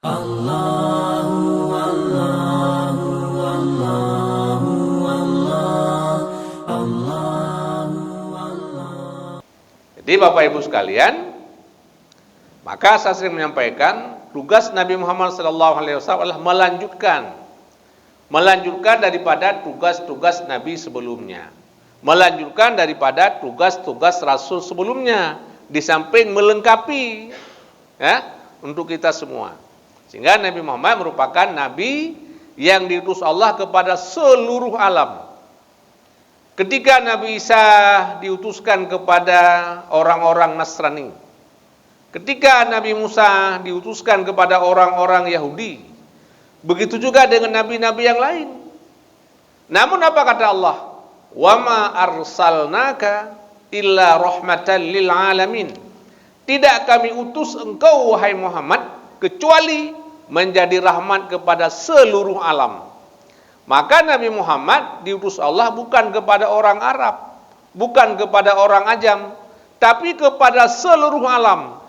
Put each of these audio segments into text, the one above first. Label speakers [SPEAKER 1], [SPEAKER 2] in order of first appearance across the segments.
[SPEAKER 1] Allahu Allahu Allahu Allah Allahu Allah.
[SPEAKER 2] Jadi Bapak Ibu sekalian, maka saya sering menyampaikan tugas Nabi Muhammad SAW adalah melanjutkan daripada tugas-tugas Nabi sebelumnya, melanjutkan daripada tugas-tugas Rasul sebelumnya, di samping melengkapi untuk kita semua. Sehingga Nabi Muhammad merupakan Nabi yang diutus Allah kepada seluruh alam. Ketika Nabi Isa diutuskan kepada orang-orang Nasrani, ketika Nabi Musa diutuskan kepada orang-orang Yahudi, begitu juga dengan nabi-nabi yang lain. Namun apa kata Allah? Wa ma arsalnaka illa rahmatan lil alamin. Tidak kami utus engkau wahai Muhammad kecuali menjadi rahmat kepada seluruh alam. Maka Nabi Muhammad diutus Allah bukan kepada orang Arab, bukan kepada orang Ajam, tapi kepada seluruh alam,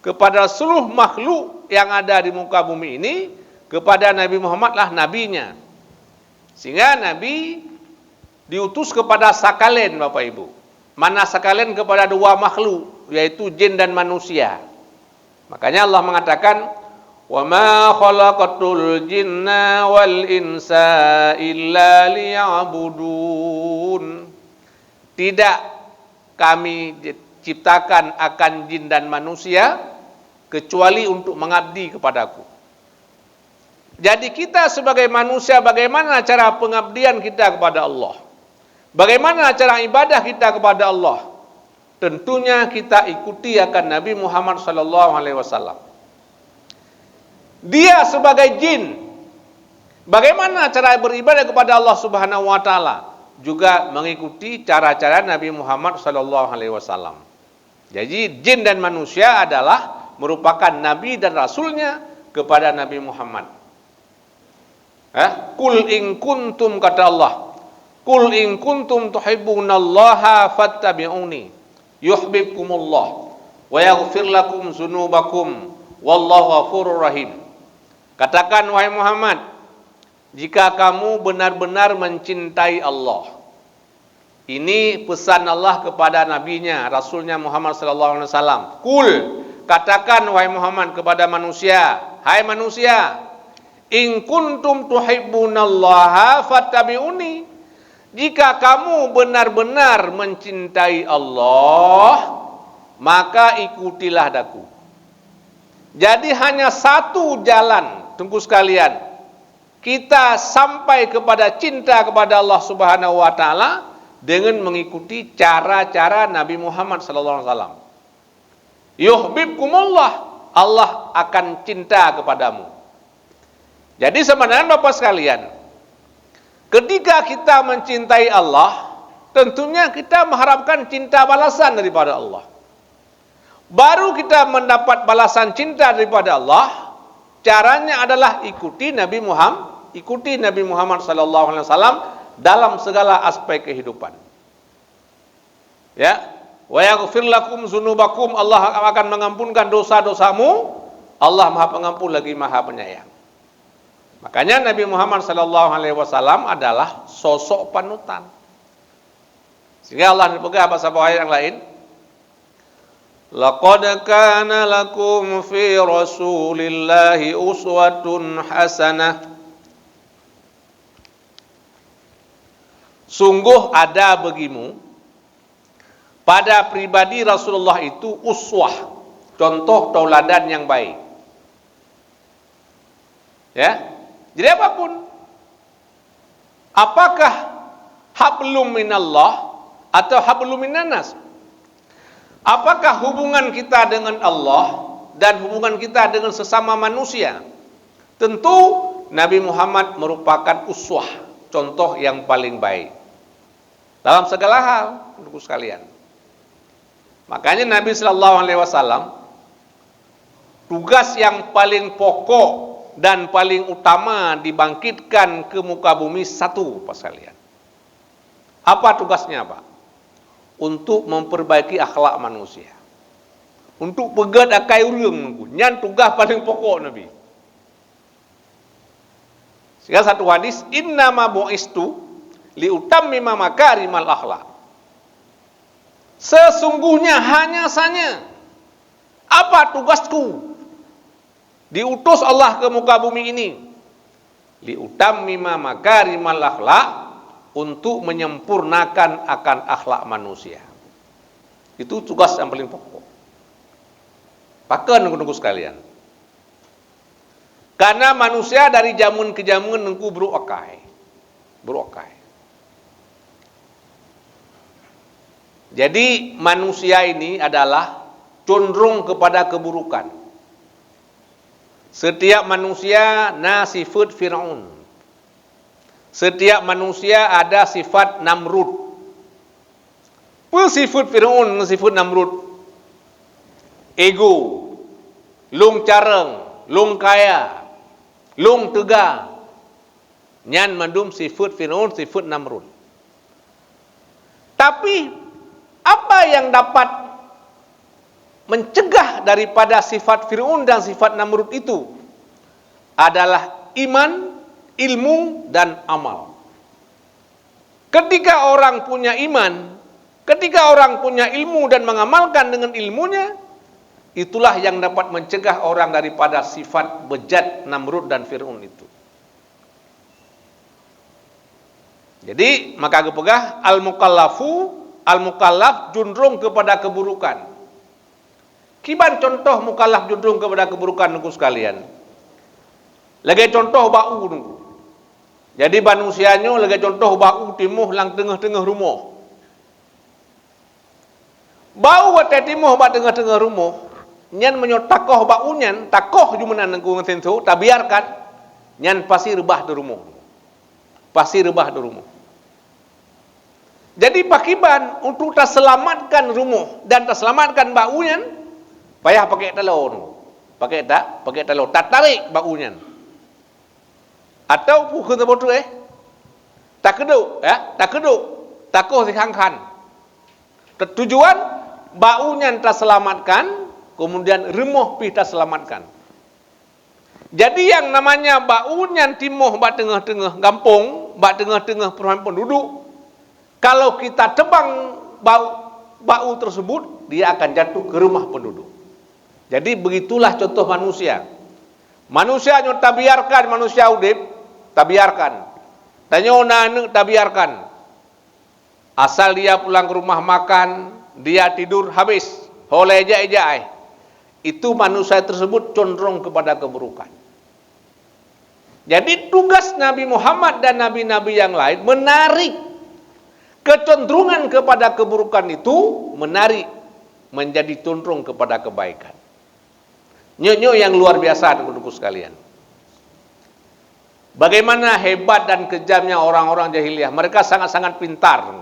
[SPEAKER 2] kepada seluruh makhluk yang ada di muka bumi ini. Kepada Nabi Muhammad lah nabinya. Sehingga Nabi diutus kepada sakalen, Bapak Ibu. Mana sakalen? Kepada dua makhluk, yaitu jin dan manusia. Makanya Allah mengatakan, "Wa ma khalaqatul jinna wal insa illa liya'budun." Tidak kami ciptakan akan jin dan manusia kecuali untuk mengabdi kepadaku. Jadi kita sebagai manusia, bagaimana cara pengabdian kita kepada Allah? Bagaimana cara ibadah kita kepada Allah? Tentunya kita ikuti akan Nabi Muhammad SAW. Dia sebagai jin, bagaimana cara beribadah kepada Allah Subhanahu wa taala? Juga mengikuti cara-cara Nabi Muhammad SAW. Jadi jin dan manusia adalah merupakan nabi dan rasulnya kepada Nabi Muhammad. Kul in kuntum, kata Allah, kul in kuntum tuhibbunallaha fattabi'uni yuhibbukumullah wa yaghfir lakum dzunubakum wallahu ghafurur rahim. Katakan wahai Muhammad, jika kamu benar-benar mencintai Allah. Ini pesan Allah kepada nabinya, rasulnya Muhammad sallallahu alaihi wasallam. Kul, katakan wahai Muhammad kepada manusia, hai manusia, in kuntum tuhibbunallaha fattabi'uni. Jika kamu benar-benar mencintai Allah, maka ikutilah daku. Jadi hanya satu jalan, tunggu sekalian, kita sampai kepada cinta kepada Allah Subhanahu wa taala dengan mengikuti cara-cara Nabi Muhammad sallallahu alaihi wasallam. Yuhibbukumullah, Allah akan cinta kepadamu. Jadi sebenarnya Bapak sekalian, ketika kita mencintai Allah, tentunya kita mengharapkan cinta balasan daripada Allah. Baru kita mendapat balasan cinta daripada Allah, caranya adalah ikuti Nabi Muhammad sallallahu alaihi wasallam dalam segala aspek kehidupan. Ya, wa yaghfir lakum dzunubakum, Allah akan mengampunkan dosa-dosamu. Allah Maha Pengampun lagi Maha Penyayang. Makanya Nabi Muhammad SAW adalah sosok panutan. Sehingga Allah dipegang bahasa ayat yang lain. Laqad kana lakum fi Rasulillahi uswatun hasanah. Sungguh ada bagimu pada pribadi Rasulullah itu uswah, contoh tauladan yang baik. Ya. Jadi apakah hablum minallah atau hablum minannas? Apakah hubungan kita dengan Allah dan hubungan kita dengan sesama manusia? Tentu Nabi Muhammad merupakan uswah, contoh yang paling baik dalam segala hal, untuk sekalian. Makanya Nabi Sallallahu Alaihi Wasallam tugas yang paling pokok dan paling utama dibangkitkan ke muka bumi satu, Pak sekalian. Apa tugasnya, Pak? Untuk memperbaiki akhlak manusia. untuk pegat akai urang. Nyan tugas paling pokok Nabi. Sehingga satu hadis, innama bu'istu liutammima makarimal akhlak. Sesungguhnya hanya saja apa tugasku? Diutus Allah ke muka bumi ini liutammima makarimal akhlak, untuk menyempurnakan akan akhlak manusia. Itu tugas yang paling pokok. Pakan nunggu sekalian. Karena manusia dari zaman ke zaman nunggu beruakai. Jadi manusia ini adalah cenderung kepada keburukan. Setiap manusia sifat Fir'aun. Setiap manusia ada sifat Namrud. Sifat Fir'aun, sifat Namrud. Ego, lung careng, lung kaya, lung tega. Nyan mandum sifat Fir'aun, sifat Namrud. Tapi apa yang dapat mencegah daripada sifat Fir'aun dan sifat Namrud itu adalah iman, ilmu dan amal. Ketika orang punya iman, ketika orang punya ilmu dan mengamalkan dengan ilmunya, itulah yang dapat mencegah orang daripada sifat bejat Namrud dan Fir'aun itu. Jadi maka kepegah al-mukallaf cenderung kepada keburukan. Kiban contoh mukallaf cenderung kepada keburukan nunggu sekalian. Lagi contoh bau nunggu. Jadi manusianya lagi contoh bau timuh lang tengah-tengah rumah. Bau wate timuh ba tengah-tengah rumah. Nyan menyotakoh bau nyan, takoh jumanan nangku ngententu, tak biarkan. Nyan pasti rebah di rumah. Pasti rebah di rumah. Jadi pakiban untuk tak selamatkan rumah dan tak selamatkan bau nyan, payah pakai telur. Pakai telur, tak tarik bau nyan. Atau pukul terbodoh tak keduk, takoh si hangkan. Tujuan baunya tak selamatkan, kemudian remoh pi tak selamatkan. Jadi yang namanya baunya timoh ba tengah-tengah kampung, ba tengah-tengah perumahan penduduk, kalau kita tebang bau tersebut, dia akan jatuh ke rumah penduduk. Jadi begitulah contoh manusia. Manusia yang tak biarkan manusia udip, tak biarkan. Tanya anak tak biarkan. Asal dia pulang ke rumah makan, dia tidur habis. Holeh eja-eja. Itu manusia tersebut cenderung kepada keburukan. Jadi tugas Nabi Muhammad dan nabi-nabi yang lain menarik kecenderungan kepada keburukan itu, menarik menjadi cenderung kepada kebaikan. Nyo yang luar biasa teman-teman sekalian. Bagaimana hebat dan kejamnya orang-orang jahiliyah. Mereka sangat-sangat pintar.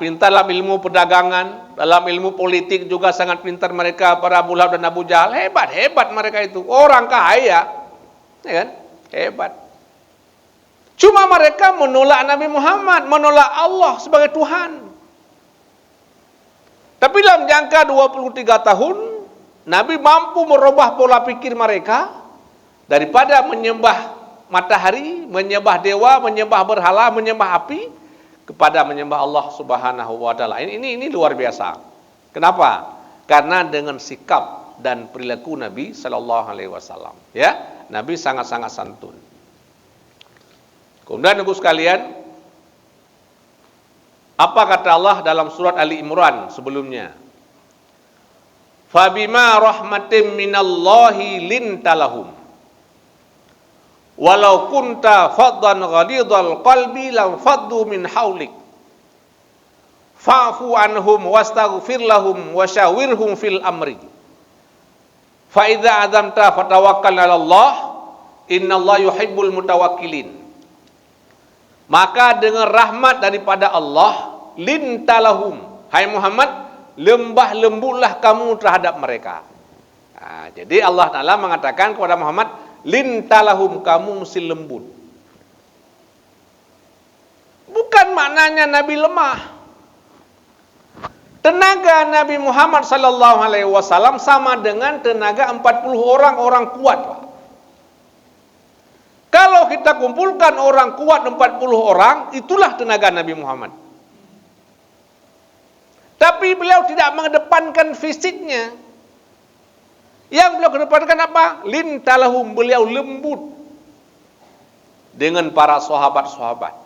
[SPEAKER 2] Pintar dalam ilmu perdagangan, dalam ilmu politik juga sangat pintar mereka, para Abu Lahab dan Abu Jahal. Hebat mereka itu. Orang kaya. Ya kan? Hebat. Cuma mereka menolak Nabi Muhammad, menolak Allah sebagai Tuhan. Tapi dalam jangka 23 tahun, Nabi mampu merubah pola pikir mereka. Daripada menyembah matahari, menyembah dewa, menyembah berhala, menyembah api, kepada menyembah Allah Subhanahu wa taala. Ini luar biasa. Kenapa? Karena dengan sikap dan perilaku Nabi sallallahu alaihi wasallam, ya. Nabi sangat-sangat santun. Kemudian Ibu sekalian, apa kata Allah dalam surat Ali Imran sebelumnya? Fabima rahmatin minallahi lintalahum. Walau kunta faddan ghalidhal qalbi lam faddu min haulik. Fa'fu anhum wastaghfir lahum wasyawirhum fil amri. Fa idza azamta fatawakkal 'ala Allah, innallaha yuhibbul mutawakkilin. Maka dengan rahmat daripada Allah, lintalahum, hai Muhammad, lembah lembutlah kamu terhadap mereka. Jadi Allah Ta'ala mengatakan kepada Muhammad, lintalahum, kamu mesti lembut. Bukan maknanya Nabi lemah. Tenaga Nabi Muhammad sallallahu alaihi wasallam sama dengan tenaga 40 orang kuat, Pak. Kalau kita kumpulkan orang kuat 40 orang, itulah tenaga Nabi Muhammad. Tapi beliau tidak mengedepankan fisiknya. Yang beliau kedepankan apa? Lintalahum, beliau lembut dengan para sahabat-sahabat.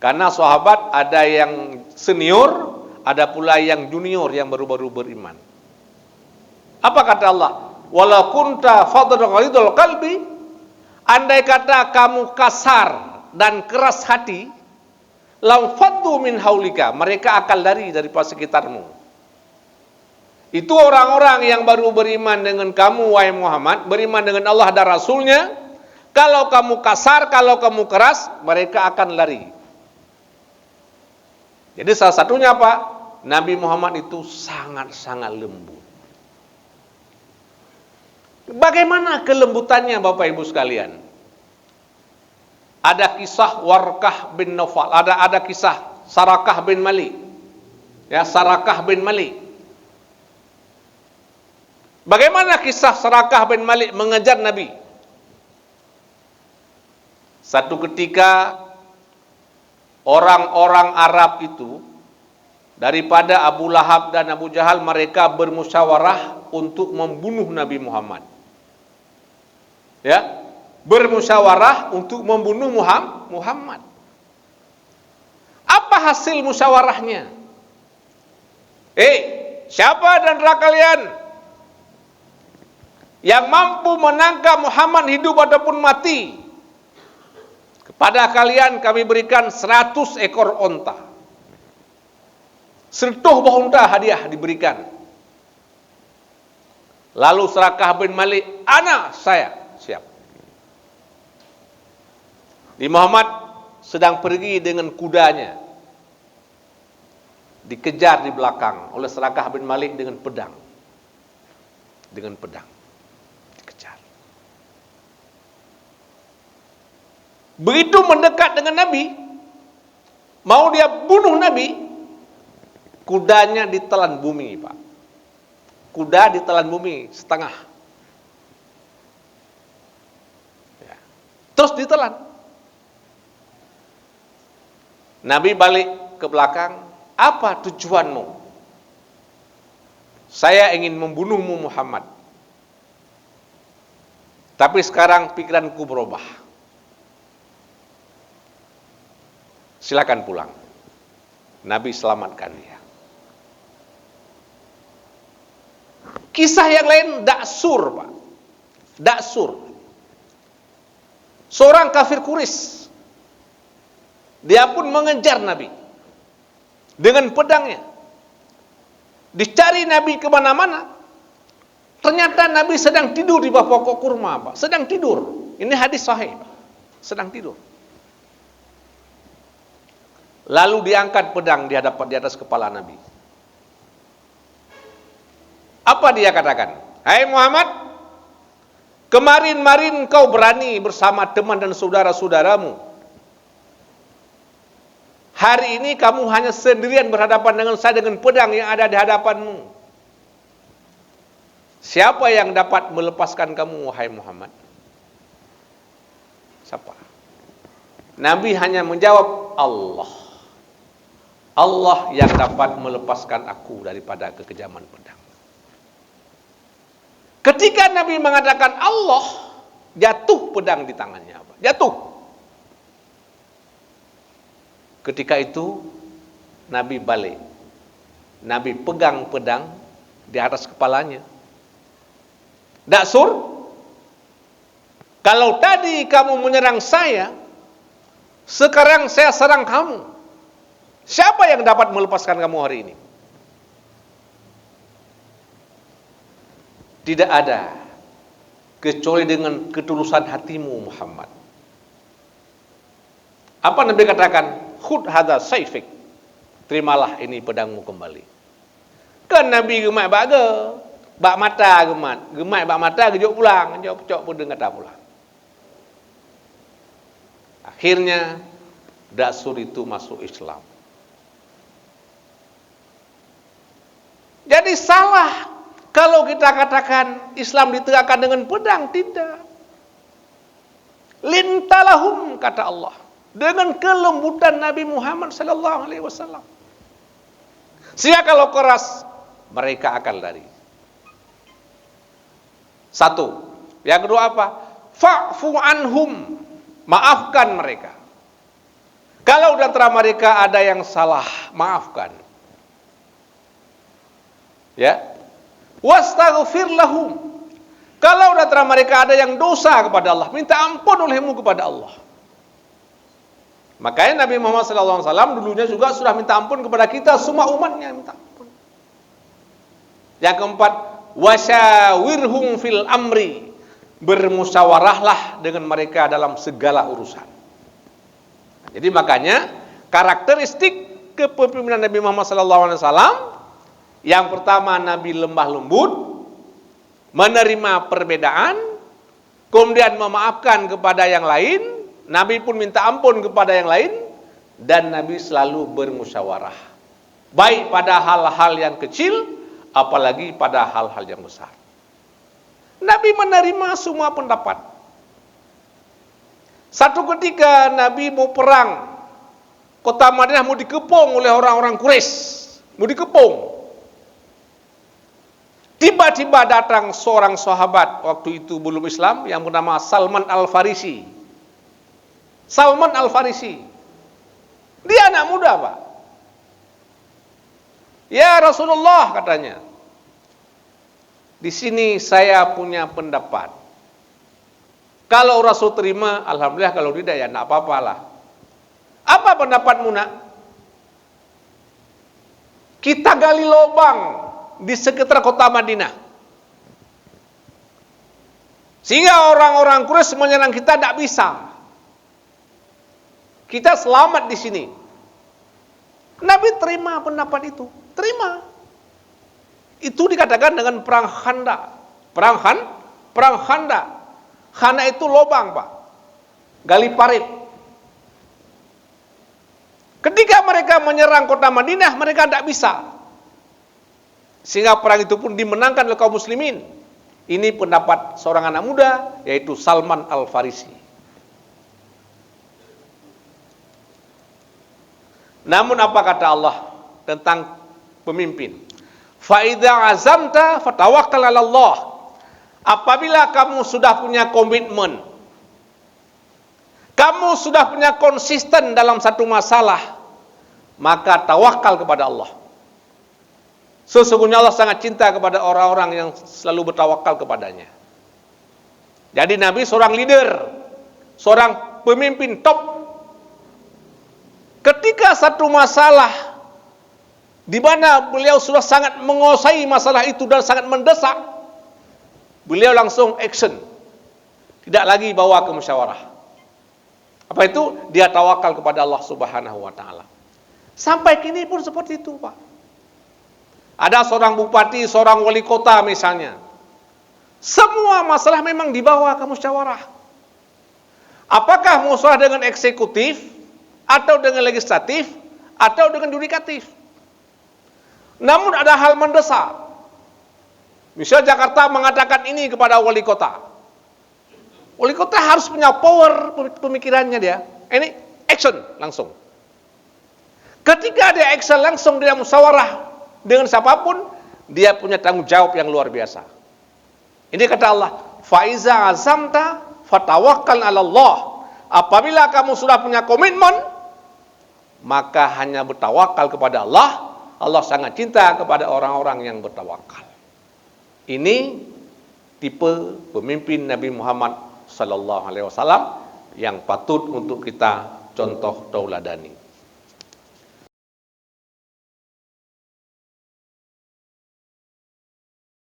[SPEAKER 2] Karena sahabat ada yang senior, ada pula yang junior yang baru-baru beriman. Apa kata Allah? Wala kunta fadlan ghalidul qalbi, andai kata kamu kasar dan keras hati, lam faddu min haulika, mereka akan lari daripada sekitarmu. Itu orang-orang yang baru beriman dengan kamu, wahai Muhammad, beriman dengan Allah dan Rasulnya. Kalau kamu kasar, kalau kamu keras, mereka akan lari. Jadi salah satunya apa? Nabi Muhammad itu sangat-sangat lembut. Bagaimana kelembutannya Bapak Ibu sekalian? Ada kisah Warqah bin Nawfal, ada kisah Sarakah bin Malik. Ya, Sarakah bin Malik. Bagaimana kisah Sarakah bin Malik mengejar Nabi? Satu ketika orang-orang Arab itu daripada Abu Lahab dan Abu Jahal, mereka bermusyawarah untuk membunuh Nabi Muhammad. Ya, bermusyawarah untuk membunuh Muhammad. Apa hasil musyawarahnya? Siapa di antara kalian yang mampu menangkap Muhammad hidup ataupun mati? Kepada kalian kami berikan 100 ekor onta. 100 buah onta hadiah diberikan. Lalu Sarakah bin Malik, saya siap. Di Muhammad sedang pergi dengan kudanya, dikejar di belakang oleh Sarakah bin Malik dengan pedang. Dengan pedang dikejar. Begitu mendekat dengan Nabi, mau dia bunuh Nabi, kudanya ditelan bumi, Pak. Kuda ditelan bumi setengah. Ya. Terus ditelan. Nabi balik ke belakang, apa tujuanmu? Saya ingin membunuhmu Muhammad. Tapi sekarang pikiranku berubah. Silakan pulang. Nabi selamatkan dia. Kisah yang lain, Daksur, Pak. Daksur. Seorang kafir Quraisy. Dia pun mengejar Nabi dengan pedangnya. Dicari Nabi kemana-mana. Ternyata Nabi sedang tidur di bawah pokok kurma, Pak. Sedang tidur. Ini hadis sahih, Pak. Sedang tidur. Lalu diangkat pedang di atas kepala Nabi. Apa dia katakan? Hai Muhammad, kemarin-marin kau berani bersama teman dan saudara-saudaramu. Hari ini kamu hanya sendirian berhadapan dengan saya dengan pedang yang ada di hadapanmu. Siapa yang dapat melepaskan kamu, wahai Muhammad? Siapa? Nabi hanya menjawab, Allah. Allah yang dapat melepaskan aku daripada kekejaman pedang. Ketika Nabi mengatakan Allah, jatuh pedang di tangannya. Jatuh. Ketika itu Nabi balik. Nabi pegang pedang di atas kepalanya. Daksur, kalau tadi kamu menyerang saya, sekarang saya serang kamu. Siapa yang dapat melepaskan kamu hari ini? Tidak ada, kecuali dengan ketulusan hatimu Muhammad. Apa Nabi katakan? Khud hadza saifik. Terimalah ini pedangmu kembali. Kan Nabi gemat baga, bak mata gemat bak mata gejok pulang, jok pun dengar pulang. Akhirnya Daksur itu masuk Islam. Jadi salah kalau kita katakan Islam ditegakkan dengan pedang, tidak. Lintalahum, kata Allah, dengan kelembutan Nabi Muhammad sallallahu alaihi wasallam. Sehingga kalau keras, mereka akan lari. Satu. Yang kedua apa? Fa'fu anhum, maafkan mereka. Kalau di antara mereka ada yang salah, maafkan. Ya. Wastaghfir lahum. Kalau di antara mereka ada yang dosa kepada Allah, minta ampun olehmu kepada Allah. Makanya Nabi Muhammad SAW dulunya juga sudah minta ampun kepada kita, semua umatnya minta ampun. Yang keempat, wasyawirhum fil amri, bermusyawarahlah dengan mereka dalam segala urusan. Jadi makanya karakteristik kepemimpinan Nabi Muhammad SAW, yang pertama Nabi lemah lembut, menerima perbedaan, kemudian memaafkan kepada yang lain, Nabi pun minta ampun kepada yang lain, dan Nabi selalu bermusyawarah, baik pada hal-hal yang kecil, apalagi pada hal-hal yang besar. Nabi menerima semua pendapat. Satu ketika Nabi mau perang, kota Madinah mau dikepung oleh orang-orang Quraisy, mau dikepung. Tiba-tiba datang seorang sahabat, waktu itu belum Islam, yang bernama Salman Al-Farisi. Salman Al-Farisi. Dia anak muda, Pak. Ya Rasulullah, katanya, di sini saya punya pendapat. Kalau Rasul terima, alhamdulillah. Kalau tidak, ya tidak apa-apalah. Apa pendapatmu, nak? Kita gali lubang di sekitar kota Madinah, sehingga orang-orang Quraisy menyerang kita tidak bisa. Kita selamat di sini. Nabi terima pendapat itu. Terima. Itu dikatakan dengan perang Khandaq. Perang Khandaq. Khandaq itu lubang, Pak. Gali parit. Ketika mereka menyerang kota Madinah, mereka tidak bisa. Sehingga perang itu pun dimenangkan oleh kaum muslimin. Ini pendapat seorang anak muda, yaitu Salman Al-Farisi. Namun apa kata Allah tentang pemimpin? Fa idza azamta fatawakkal 'ala Allah. Apabila kamu sudah punya komitmen, kamu sudah punya konsisten dalam satu masalah, maka tawakal kepada Allah. Sesungguhnya Allah sangat cinta kepada orang-orang yang selalu bertawakal kepadanya. Jadi Nabi seorang leader, seorang pemimpin top. Ketika satu masalah di mana beliau sudah sangat menguasai masalah itu dan sangat mendesak, beliau langsung action. Tidak lagi bawa ke musyawarah. Apa itu? Dia tawakal kepada Allah Subhanahu wa taala. Sampai kini pun seperti itu, Pak. Ada seorang bupati, seorang wali kota misalnya. Semua masalah memang dibawa ke musyawarah. Apakah musyawarah dengan eksekutif, atau dengan legislatif, atau dengan yudikatif? Namun ada hal mendesak. Misal Jakarta mengatakan ini kepada wali kota. Wali kota harus punya power pemikirannya dia. Ini action langsung. Ketika dia action langsung, dia musyawarah dengan siapapun, dia punya tanggung jawab yang luar biasa. Ini kata Allah, fa iza azamta fatawakkal 'ala Allah. Apabila kamu sudah punya komitmen, maka hanya bertawakal kepada Allah. Allah sangat cinta kepada orang-orang yang bertawakal. Ini tipe pemimpin Nabi Muhammad sallallahu alaihi wasallam yang patut untuk kita contoh tauladani.